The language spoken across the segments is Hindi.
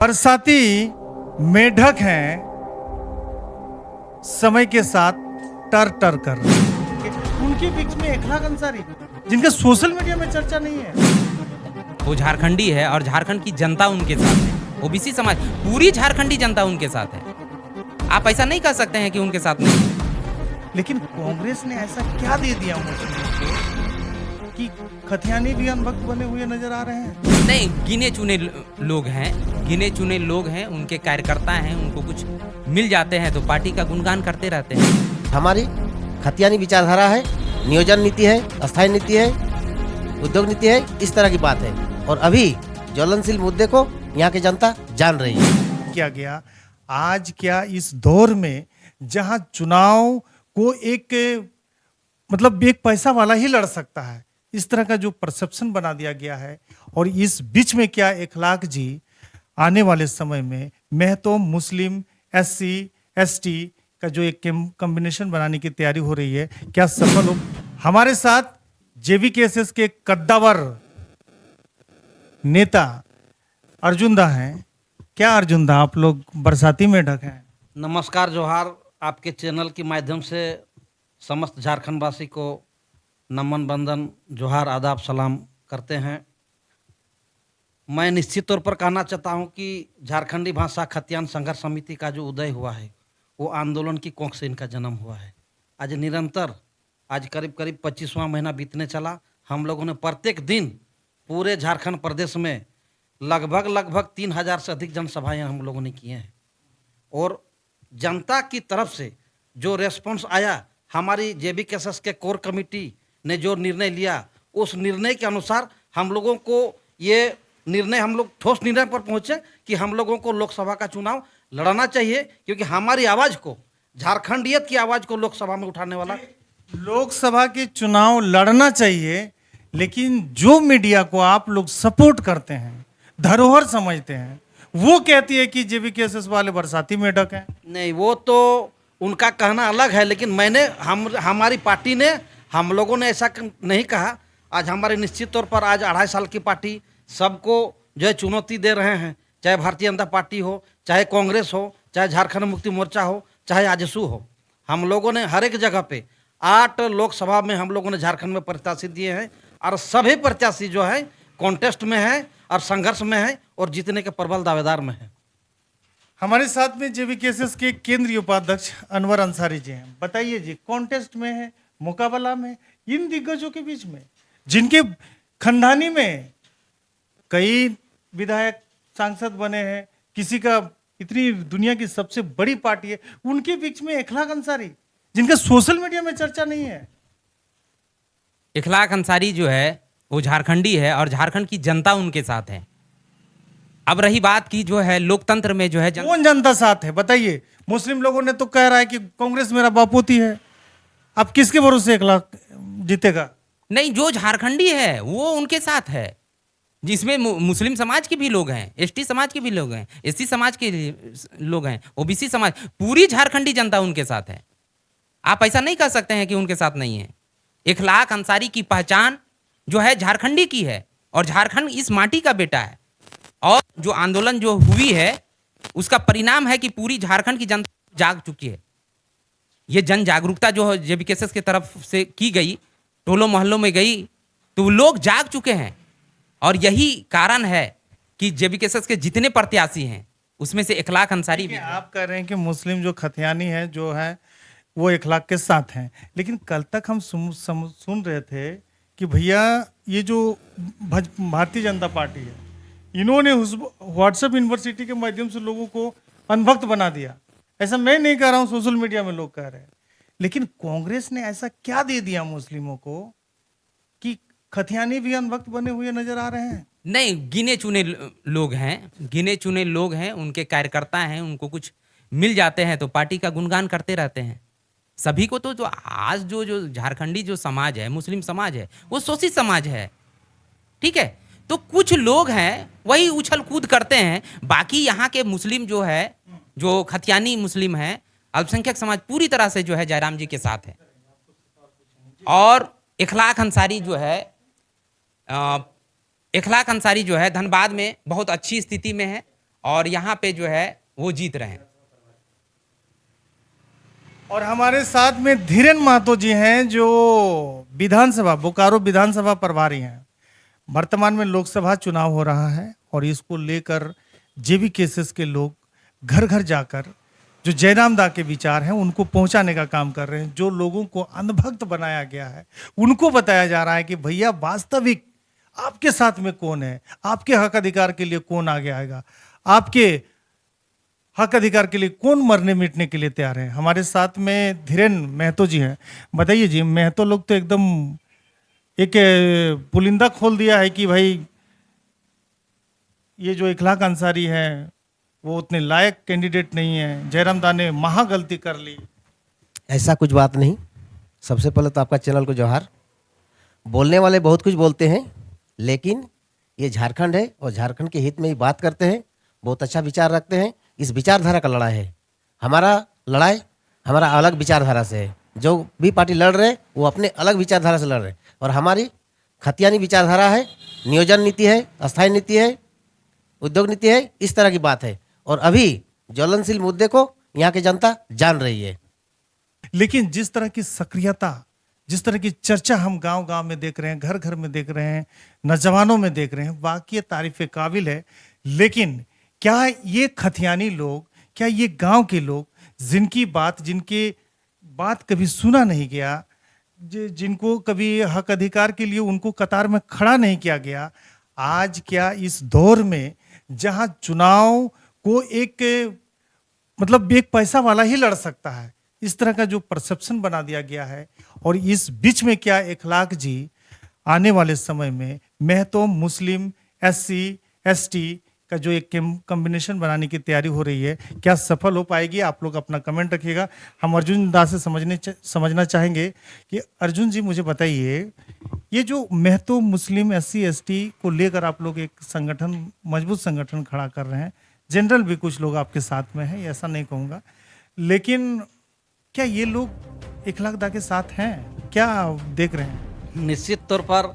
बरसाती मेढक हैं, समय के साथ टर टर कर रहे हैं। उनके बीच में इखलाक अंसारी, जिनका सोशल मीडिया में चर्चा नहीं है। वो झारखंडी है और झारखंड की जनता उनके साथ है। ओबीसी समाज, पूरी झारखंडी जनता उनके साथ है। आप ऐसा नहीं कह सकते हैं कि उनके साथ नहीं है। लेकिन कांग्रेस ने ऐसा क्या दे दिया मुस्लिमों को कि खतियानी भी अनभक्त बने हुए नजर आ रहे हैं? नहीं, गिने चुने लोग हैं, गिने चुने लोग हैं, उनके कार्यकर्ता हैं, उनको कुछ मिल जाते हैं तो पार्टी का गुणगान करते रहते हैं। हमारी खतियानी विचारधारा है, नियोजन नीति है, अस्थायी नीति है, उद्योग नीति है, इस तरह की बात है। और अभी ज्वलनशील मुद्दे को यहाँ की जनता जान रही है। क्या गया आज, क्या इस दौर में जहां चुनाव को एक पैसा वाला ही लड़ सकता है, इस तरह का जो परसेप्शन बना दिया गया है। और इस बीच में क्या इखलाक जी आने वाले समय में महतो मुस्लिम एससी एसटी का जो एक कॉम्बिनेशन बनाने की तैयारी हो रही है, क्या सफल हो? हमारे साथ जेवीकेएसएस के कद्दावर नेता अर्जुन दा हैं। क्या अर्जुन दा, आप लोग बरसाती मेढक हैं? नमस्कार, जोहार। आपके चैनल के माध्यम से समस्त झारखंड वासी को नमन, बंदन, जोहार, आदाब, सलाम करते हैं। मैं निश्चित तौर पर कहना चाहता हूं कि झारखंडी भाषा खतियान संघर्ष समिति का जो उदय हुआ है, वो आंदोलन की कोख से इनका जन्म हुआ है। आज निरंतर, आज करीब करीब 25वां महीना बीतने चला। हम लोगों ने प्रत्येक दिन पूरे झारखंड प्रदेश में लगभग 3000 से अधिक जनसभाएं हम लोगों ने किए हैं। और जनता की तरफ से जो रेस्पॉन्स आया, हमारी जेवीकेएसएस के कोर कमेटी ने जो निर्णय लिया, उस निर्णय के अनुसार हम लोगों को ये निर्णय, हम लोग ठोस निर्णय पर पहुंचे कि हम लोगों को लोकसभा का चुनाव लड़ना चाहिए, क्योंकि हमारी आवाज़ को, झारखंडियत की आवाज़ को लोकसभा में उठाने वाला। लोकसभा के चुनाव लड़ना चाहिए, लेकिन जो मीडिया को आप लोग सपोर्ट करते हैं, धरोहर समझते हैं, वो कहती है कि जेवीकेएसएस वाले बरसाती मेढक हैं। नहीं, वो तो उनका कहना अलग है, लेकिन हमारी पार्टी ने, हम लोगों ने ऐसा नहीं कहा। आज हमारे निश्चित तौर पर आज 2.5 साल की पार्टी सबको जो है चुनौती दे रहे हैं, चाहे भारतीय जनता पार्टी हो, चाहे कांग्रेस हो, चाहे झारखंड मुक्ति मोर्चा हो, चाहे आजसू हो। हम लोगों ने हर एक जगह पे 8 लोकसभा में हम लोगों ने झारखंड में प्रत्याशी दिए हैं, और सभी प्रत्याशी जो है कॉन्टेस्ट में है और संघर्ष में है और जीतने के प्रबल दावेदार में है। हमारे साथ में जेवीकेएसएस के केंद्रीय उपाध्यक्ष अनवर अंसारी जी हैं। बताइए जी, कॉन्टेस्ट में है, मुकाबला में, इन दिग्गजों के बीच में, जिनके खंडानी में कई विधायक सांसद बने हैं, किसी का इतनी दुनिया की सबसे बड़ी पार्टी है, उनके बीच में इखलाक अंसारी, जिनका सोशल मीडिया में चर्चा नहीं है। इखलाक अंसारी जो है वो झारखंडी है और झारखंड की जनता उनके साथ है। अब रही बात की जो है लोकतंत्र में जो है कौन जनता साथ है बताइए? मुस्लिम लोगों ने तो कह रहा है कि कांग्रेस मेरा बापूती है। अब किसके भरोसे इखलाक जीतेगा? नहीं, जो झारखंडी है वो उनके साथ है, जिसमें मुस्लिम समाज के भी लोग हैं, एसटी समाज के भी लोग हैं, एससी समाज के लोग हैं, ओबीसी समाज, पूरी झारखंडी जनता उनके साथ है। आप ऐसा नहीं कह सकते हैं कि उनके साथ नहीं है। इखलाक अंसारी की पहचान जो है झारखंडी की है, और झारखंड इस माटी का बेटा है। और जो आंदोलन जो हुई है, उसका परिणाम है कि पूरी झारखंड की जनता जाग चुकी है। ये जन जागरूकता जो जेवीकेएसएस की तरफ से की गई, टोलों मोहल्लों में गई, तो लोग जाग चुके हैं। और यही कारण है कि जेवीकेएसएस के जितने प्रत्याशी हैं उसमें से इखलाक अंसारी भी। आप कह रहे हैं कि मुस्लिम जो खतियानी है जो है वो इखलाक के साथ हैं, लेकिन कल तक हम सुन रहे थे कि भैया ये जो भारतीय जनता पार्टी है, इन्होंने व्हाट्सएप यूनिवर्सिटी के माध्यम से लोगों को अनभक्त बना दिया। ऐसा मैं नहीं कह रहा हूँ, सोशल मीडिया में लोग कह रहे हैं। लेकिन कांग्रेस ने ऐसा क्या दे दिया मुस्लिमों को कि खतियानी भी अनभक्त बने हुए नजर आ रहे हैं? नहीं, गिने चुने लोग हैं, गिने चुने लोग हैं, उनके कार्यकर्ता हैं, उनको कुछ मिल जाते हैं तो पार्टी का गुणगान करते रहते हैं। सभी को तो जो आज जो झारखंडी जो समाज है, मुस्लिम समाज है, वो शोषित समाज है, ठीक है। तो कुछ लोग हैं वही उछल कूद करते हैं, बाकी यहाँ के मुस्लिम जो है, जो खतियानी मुस्लिम है, अल्पसंख्यक समाज पूरी तरह से जो है जयराम जी के साथ है। और इखलाक अंसारी जो है धनबाद में बहुत अच्छी स्थिति में है, और यहाँ पे जो है वो जीत रहे हैं। और हमारे साथ में धीरेन महतो जी हैं, जो विधानसभा बोकारो विधानसभा प्रभारी हैं। वर्तमान में लोकसभा चुनाव हो रहा है और इसको लेकर जेबी केसेस के लोग घर घर जाकर जो जयराम दा के विचार हैं उनको पहुंचाने का काम कर रहे हैं। जो लोगों को अंधभक्त बनाया गया है उनको बताया जा रहा है कि भैया वास्तविक आपके साथ में कौन है, आपके हक अधिकार के लिए कौन आगे आएगा, आपके हक अधिकार के लिए कौन मरने मिटने के लिए तैयार है। हमारे साथ में धीरेन महतो जी हैं। बताइए जी, महतो लोग तो एकदम एक पुलिंदा खोल दिया है कि भाई ये जो इखलाक अंसारी है वो उतने लायक कैंडिडेट नहीं है, जयराम दा ने महा गलती कर ली। ऐसा कुछ बात नहीं। सबसे पहले तो आपका चैनल को जोहार। बोलने वाले बहुत कुछ बोलते हैं, लेकिन ये झारखंड है और झारखंड के हित में ही बात करते हैं। बहुत अच्छा विचार रखते हैं। इस विचारधारा का लड़ाई है। हमारा लड़ाई हमारा अलग विचारधारा से है। जो भी पार्टी लड़ रहे वो अपने अलग विचारधारा से लड़ रहे, और हमारी खतियानी विचारधारा है, नियोजन नीति है, अस्थायी नीति है, उद्योग नीति है, इस तरह की बात है। और अभी ज्वलनशील मुद्दे को यहाँ की जनता जान रही है। लेकिन जिस तरह की सक्रियता, जिस तरह की चर्चा हम गांव गांव में देख रहे हैं, घर घर में देख रहे हैं, नौजवानों में देख रहे हैं, वाकई तारीफ काबिल है। लेकिन क्या ये खतियानी लोग, क्या ये गांव के लोग जिनकी बात कभी सुना नहीं गया, जिनको कभी हक अधिकार के लिए उनको कतार में खड़ा नहीं किया गया, आज क्या इस दौर में जहां चुनाव को एक पैसा वाला ही लड़ सकता है, इस तरह का जो परसेप्शन बना दिया गया है, और इस बीच में क्या इखलाक जी आने वाले समय में महतो मुस्लिम SC ST का जो एक कॉम्बिनेशन बनाने की तैयारी हो रही है, क्या सफल हो पाएगी? आप लोग अपना कमेंट रखिएगा। हम अर्जुन दा से समझना चाहेंगे कि अर्जुन जी मुझे बताइए, ये जो महतो मुस्लिम SC ST को लेकर आप लोग एक संगठन, मजबूत संगठन खड़ा कर रहे हैं, जनरल भी कुछ लोग आपके साथ में हैं, ऐसा नहीं कहूँगा, लेकिन क्या ये लोग इखलाक दा के साथ हैं? क्या देख रहे हैं? निश्चित तौर पर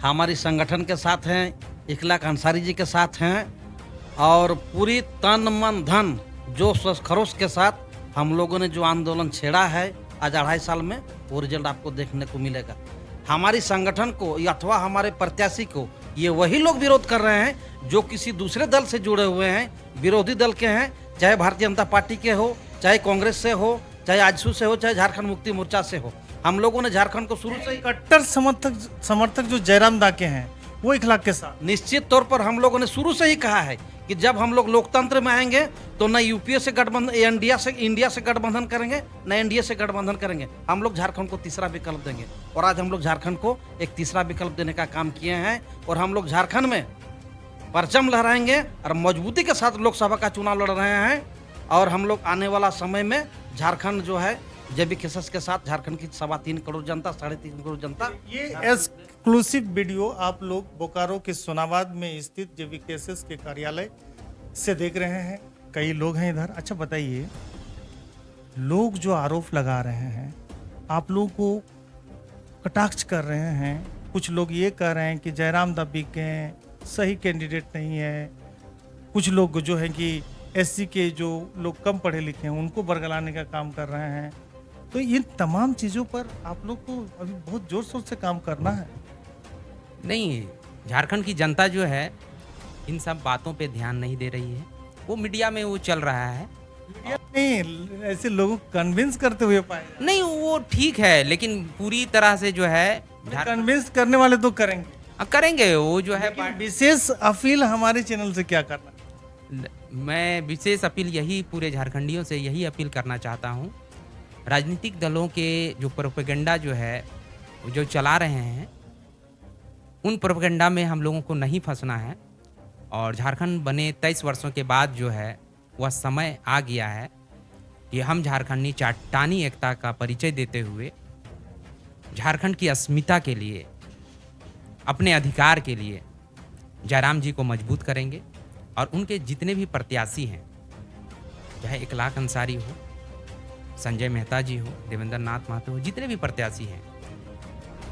हमारी संगठन के साथ हैं, इखलाक अंसारी जी के साथ हैं, और पूरी तन मन धन जोश खरोश के साथ हम लोगों ने जो आंदोलन छेड़ा है आज 2.5 साल में, वो रिजल्ट आपको देखने को मिलेगा। हमारी संगठन को अथवा हमारे प्रत्याशी को ये वही लोग विरोध कर रहे हैं जो किसी दूसरे दल से जुड़े हुए हैं, विरोधी दल के हैं, चाहे भारतीय जनता पार्टी के हो, चाहे कांग्रेस से हो, चाहे आजसू से हो, चाहे झारखंड मुक्ति मोर्चा से हो। हम लोगों ने झारखंड को शुरू से ही कट्टर समर्थक जो जयराम दा के हैं वो इखलाक के साथ। निश्चित तौर पर हम लोगों ने शुरू से ही कहा है कि जब हम लोग लोकतंत्र में आएंगे तो न यूपीए से गठबंधन, इंडिया से गठबंधन करेंगे, न एनडीए से गठबंधन करेंगे। हम लोग झारखंड को तीसरा विकल्प देंगे, और आज हम लोग झारखंड को एक तीसरा विकल्प देने का काम किए हैं। और हम लोग झारखंड में परचम लहराएंगे और मजबूती के साथ लोकसभा का चुनाव लड़ रहे हैं। और हम लोग आने वाला समय में झारखंड जो है जेबी केसेस के साथ, झारखंड की 3.25 करोड़ जनता, 3.5 करोड़ जनता, ये एक्सक्लूसिव वीडियो आप लोग बोकारो के सोनाबाद में स्थित जेबी केसेस के कार्यालय से देख रहे हैं। कई लोग हैं इधर। अच्छा बताइए, लोग जो आरोप लगा रहे हैं, आप लोगों को कटाक्ष कर रहे हैं, कुछ लोग ये कह रहे हैं कि जयराम दा के सही कैंडिडेट नहीं है, कुछ लोग जो है कि SC के जो लोग कम पढ़े लिखे हैं उनको बरगलाने का काम कर रहे हैं। तो इन तमाम चीज़ों पर आप लोग को अभी बहुत जोर शोर से काम करना है। नहीं, झारखंड की जनता जो है इन सब बातों पे ध्यान नहीं दे रही है। वो मीडिया में वो चल रहा है, नहीं ऐसे लोगों को कन्विंस करते हुए पाए। नहीं वो ठीक है, लेकिन पूरी तरह से जो है कन्विंस करने वाले तो करेंगे, करेंगे वो जो है। विशेष अपील हमारे चैनल से क्या करना? मैं विशेष अपील यही पूरे झारखंडियों से यही अपील करना चाहता हूँ, राजनीतिक दलों के जो प्रोपेगेंडा जो है जो चला रहे हैं, उन प्रोपेगेंडा में हम लोगों को नहीं फंसना है। और झारखंड बने 23 वर्षों के बाद जो है वह समय आ गया है कि हम झारखंडी चट्टानी एकता का परिचय देते हुए झारखंड की अस्मिता के लिए, अपने अधिकार के लिए जयराम जी को मजबूत करेंगे। और उनके जितने भी प्रत्याशी हैं, चाहे इखलाक अंसारी हो, संजय मेहता जी हो, देवेंद्र नाथ महतो हो, जितने भी प्रत्याशी हैं,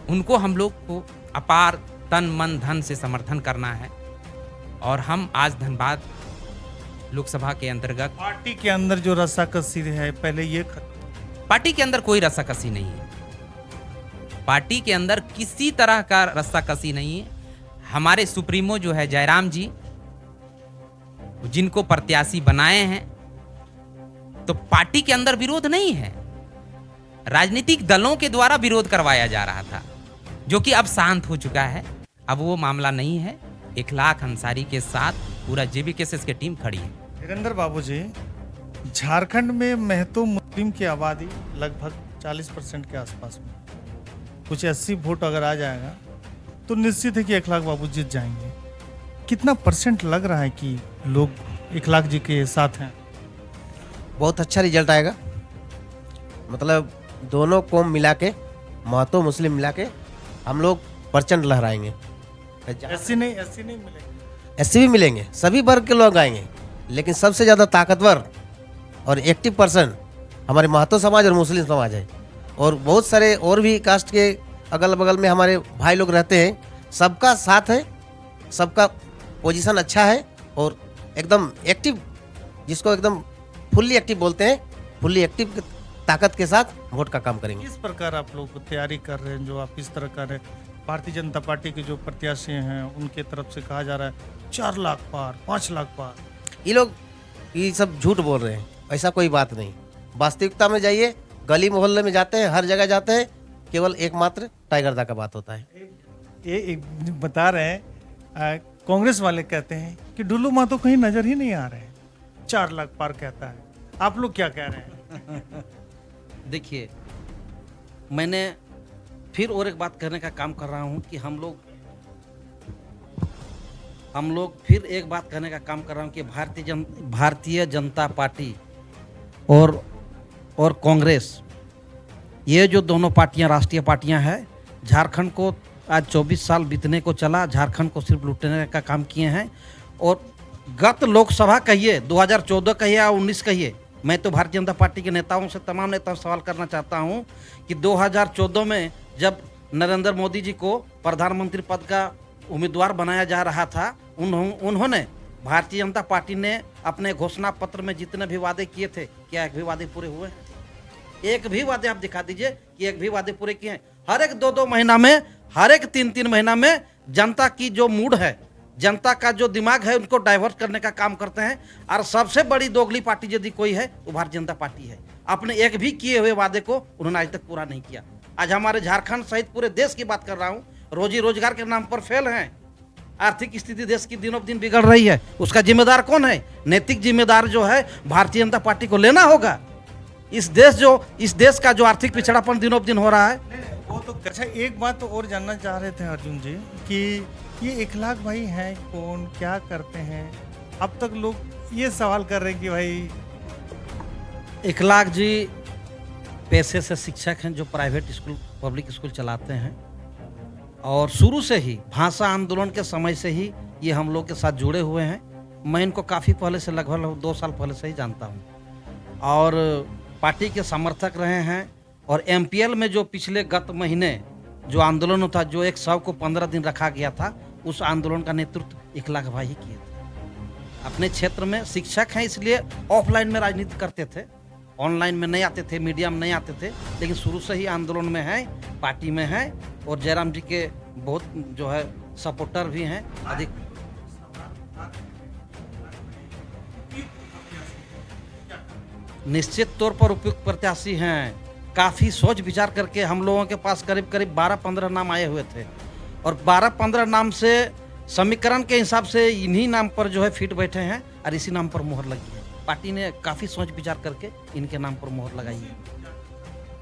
उनको हम लोग को अपार तन मन धन से समर्थन करना है। और हम आज धनबाद लोकसभा के अंतर्गत। पार्टी के अंदर जो रस्साकसी है पहले ये पार्टी के अंदर कोई रस्साकसी नहीं है। पार्टी के अंदर किसी तरह का रस्साकसी नहीं है। हमारे सुप्रीमो जो है जयराम जी, जिनको प्रत्याशी बनाए हैं, तो पार्टी के अंदर विरोध नहीं है, राजनीतिक दलों के द्वारा विरोध करवाया जा रहा था, जो कि अब शांत हो चुका है। अब वो मामला नहीं है। इखलाक अंसारी के साथ पूरा JBKSS की टीम खड़ी है। वीरेंद्र बाबू जी, झारखंड में महतो मुस्लिम की आबादी लगभग 40% के आसपास में, कुछ 80 वोट अगर आ जाएगा तो निश्चित है कि इखलाक बाबू जीत जाएंगे। कितना परसेंट लग रहा है कि लोग इखलाक जी के साथ हैं? बहुत अच्छा रिजल्ट आएगा। मतलब दोनों कौम मिला के, महतो मुस्लिम मिला के हम लोग प्रचंड लहराएंगे। ऐसी नहीं मिलेगी। ऐसे भी मिलेंगे, सभी वर्ग के लोग आएंगे, लेकिन सबसे ज़्यादा ताकतवर और एक्टिव पर्सन हमारे महतो समाज और मुस्लिम समाज है। और बहुत सारे और भी कास्ट के अगल बगल में हमारे भाई लोग रहते हैं। सबका साथ है, सबका पोजीशन अच्छा है और एकदम एक्टिव, जिसको एकदम फुल्ली एक्टिव बोलते हैं, फुल्ली एक्टिव ताकत के साथ वोट का काम करेंगे। किस प्रकार आप लोग तैयारी कर रहे हैं जो आप इस तरह कर रहे हैं? भारतीय जनता पार्टी के जो प्रत्याशी हैं उनके तरफ से कहा जा रहा है 4 लाख पार, 5 लाख पार। ये लोग ये सब झूठ बोल रहे हैं, ऐसा कोई बात नहीं। वास्तविकता में जाइए, गली मोहल्ले में जाते हैं, हर जगह जाते हैं, केवल एकमात्र टाइगर दा का बात होता है। ये बता रहे हैं, कांग्रेस वाले कहते हैं कि डुल्लू महतो कहीं नजर ही नहीं आ रहे हैं, 4 लाख पार कहता है। आप लोग क्या कह रहे हैं? देखिए, मैंने फिर और एक बात करने का काम कर रहा हूं कि हम लोग फिर एक बात करने का काम कर रहा हूं कि भारतीय जनता पार्टी और कांग्रेस, ये जो दोनों पार्टियां राष्ट्रीय पार्टियां हैं, झारखंड को आज 24 साल बीतने को चला, झारखंड को सिर्फ लूटने का काम किए हैं। और गत लोकसभा कहिए, 2014 कहिए या 19 कहिए, मैं तो भारतीय जनता पार्टी के नेताओं से, तमाम नेताओं से सवाल करना चाहता हूं कि 2014 में जब नरेंद्र मोदी जी को प्रधानमंत्री पद का उम्मीदवार बनाया जा रहा था, उन्होंने, भारतीय जनता पार्टी ने अपने घोषणा पत्र में जितने भी वादे किए थे, क्या एक भी वादे पूरे हुए हैं? एक भी वादे आप दिखा दीजिए कि एक भी वादे पूरे किए हैं। हर एक 2-2 महीना में, हर एक 3-3 महीना में जनता की जो मूड है, जनता का जो दिमाग है, उनको डाइवर्ट करने का काम करते हैं। और सबसे बड़ी दोगली पार्टी यदि कोई है तो भारतीय जनता पार्टी है। अपने एक भी किए हुए वादे को उन्होंने आज तक पूरा नहीं किया। आज हमारे झारखंड सहित पूरे देश की बात कर रहा हूँ, रोजी रोजगार के नाम पर फेल हैं। आर्थिक स्थिति देश की दिनों दिन बिगड़ रही है। उसका जिम्मेदार कौन है? नैतिक जिम्मेदार जो है भारतीय जनता पार्टी को लेना होगा। इस देश का जो आर्थिक पिछड़ापन दिनों दिन हो रहा है। वो तो अच्छा, एक बात तो और जानना चाह रहे थे अर्जुन जी कि ये इखलाक भाई हैं कौन, क्या करते हैं? अब तक लोग ये सवाल कर रहे हैं कि भाई इखलाक जी पेशे से शिक्षक हैं, जो प्राइवेट स्कूल, पब्लिक स्कूल चलाते हैं। और शुरू से ही भाषा आंदोलन के समय से ही ये हम लोग के साथ जुड़े हुए हैं। मैं इनको काफ़ी पहले से, लगभग 2 साल पहले से ही जानता हूँ और पार्टी के समर्थक रहे हैं। और MPL में जो पिछले गत महीने जो आंदोलन था, जो एक शव को 15 दिन रखा गया था, उस आंदोलन का नेतृत्व इखलाक भाई ही किए थे। अपने क्षेत्र में शिक्षक हैं, इसलिए ऑफलाइन में राजनीति करते थे, ऑनलाइन में नहीं आते थे, मीडिया में नहीं आते थे, लेकिन शुरू से ही आंदोलन में हैं, पार्टी में हैं। और जयराम जी के बहुत जो है सपोर्टर भी हैं अधिक। निश्चित तौर पर उपयुक्त प्रत्याशी हैं। काफ़ी सोच विचार करके हम लोगों के पास करीब 12-15 नाम आए हुए थे और 12-15 नाम से समीकरण के हिसाब से इन्हीं नाम पर जो है फिट बैठे हैं और इसी नाम पर मोहर लगी है। पार्टी ने काफ़ी सोच विचार करके इनके नाम पर मोहर लगाई है।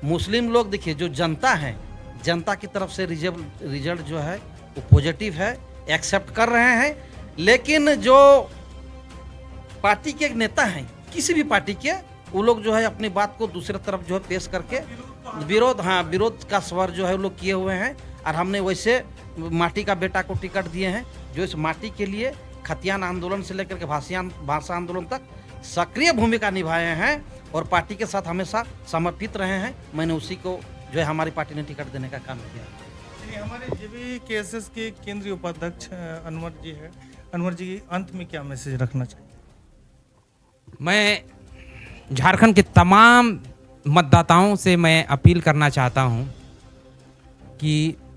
मुस्लिम लोग देखिए, जो जनता है, जनता की तरफ से रिजल्ट जो है वो पॉजिटिव है, एक्सेप्ट कर रहे हैं। लेकिन जो पार्टी के एक नेता हैं, किसी भी पार्टी के, वो लोग जो है अपनी बात को दूसरे तरफ जो है पेश करके विरोध का स्वर जो है वो लोग किए हुए हैं। और हमने वैसे माटी का बेटा को टिकट दिए हैं, जो इस माटी के लिए खतियान आंदोलन से लेकर के भाषा आंदोलन तक सक्रिय भूमिका निभाए हैं और पार्टी के साथ हमेशा समर्पित रहे हैं। मैंने उसी को जो है हमारी पार्टी ने टिकट देने का काम किया। हमारे JBKSS के केंद्रीय उपाध्यक्ष अनवर जी है, अनवर जी अंत में क्या मैसेज रखना चाहिए? मैं झारखंड के तमाम मतदाताओं से मैं अपील करना चाहता हूं कि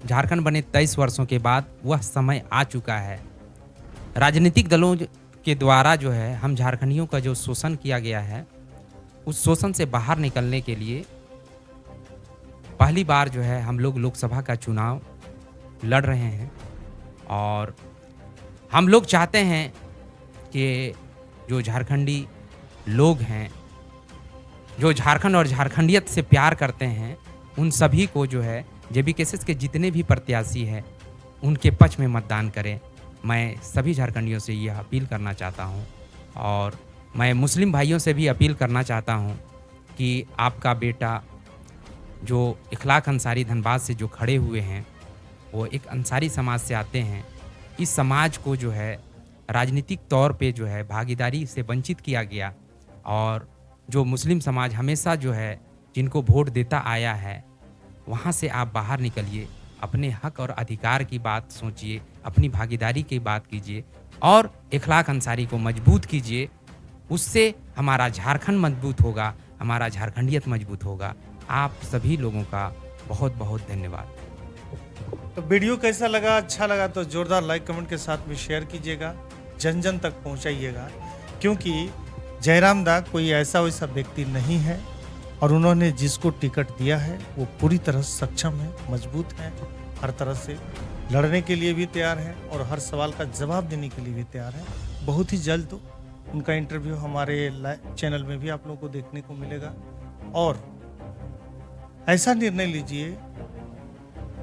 झारखंड बने 23 वर्षों के बाद वह समय आ चुका है। राजनीतिक दलों के द्वारा जो है हम झारखंडियों का जो शोषण किया गया है, उस शोषण से बाहर निकलने के लिए पहली बार जो है हम लोग लोकसभा का चुनाव लड़ रहे हैं और हम लोग चाहते हैं कि जो झारखंडी लोग हैं, जो झारखंड और झारखंडियत से प्यार करते हैं, उन सभी को जो है जेबीकेएसएस के जितने भी प्रत्याशी हैं उनके पक्ष में मतदान करें। मैं सभी झारखंडियों से यह अपील करना चाहता हूं और मैं मुस्लिम भाइयों से भी अपील करना चाहता हूं कि आपका बेटा जो इखलाक अंसारी धनबाद से जो खड़े हुए हैं, वो एक अंसारी समाज से आते हैं। इस समाज को जो है राजनीतिक तौर पे जो है भागीदारी से वंचित किया गया और जो मुस्लिम समाज हमेशा जो है जिनको वोट देता आया है, वहाँ से आप बाहर निकलिए, अपने हक और अधिकार की बात सोचिए, अपनी भागीदारी की बात कीजिए और इखलाक अंसारी को मजबूत कीजिए। उससे हमारा झारखंड मजबूत होगा, हमारा झारखंडियत मजबूत होगा। आप सभी लोगों का बहुत बहुत धन्यवाद। तो वीडियो कैसा लगा? अच्छा लगा तो जोरदार लाइक कमेंट के साथ में शेयर कीजिएगा, जन जन तक पहुंचाइएगा, क्योंकि जयराम दा कोई ऐसा वैसा व्यक्ति नहीं है और उन्होंने जिसको टिकट दिया है वो पूरी तरह सक्षम है, मजबूत है, हर तरह से लड़ने के लिए भी तैयार है और हर सवाल का जवाब देने के लिए भी तैयार है। बहुत ही जल्द तो उनका इंटरव्यू हमारे चैनल में भी आप लोगों को देखने को मिलेगा और ऐसा निर्णय लीजिए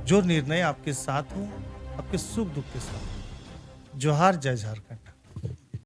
जो निर्णय आपके साथ हो, आपके सुख दुख के साथ। जोहार, जय झारखंड।